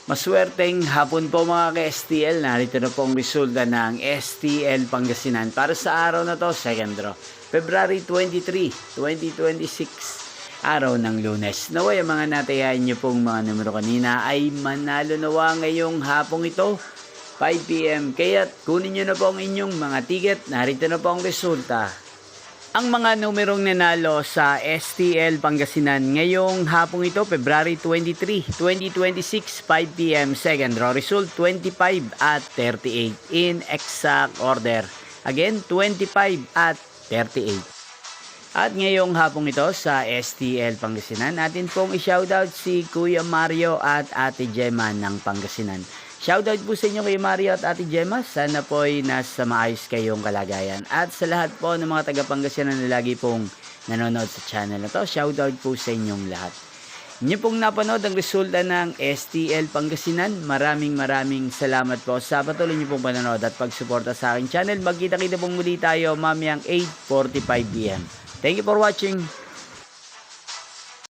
Maswerteng hapon po mga ka-STL. Narito na po ang resulta ng STL Pangasinan para sa araw na to, second draw. February 23, 2026, araw ng Lunes. Naway ang mga natayain nyo pong mga numero kanina ay manalo nawa ngayong hapong ito, 5 PM. Kaya kunin nyo na po ang inyong mga ticket. Narito na po ang resulta. Ang mga numerong nanalo sa STL Pangasinan ngayong hapong ito, February 23, 2026, 5 PM, second draw result 25 at 38 in exact order. Again, 25 at 38. At ngayong hapong ito sa STL Pangasinan, natin pong i-shoutout si Kuya Mario at Ate Gemma ng Pangasinan. Shoutout po sa inyo kay Mario at Ate Gemma. Sana po ay nasa maayos kayong kalagayan. At sa lahat po ng mga taga-Pangasinan na lagi pong nanonood sa channel na to, shoutout po sa inyong lahat. Inyo pong napanood ang resulta ng STL Pangasinan. Maraming salamat po sa patuloy niyo pong panonood at pagsuporta sa aking channel. Magkita-kita pong muli tayo mamayang 8:45 PM. Thank you for watching.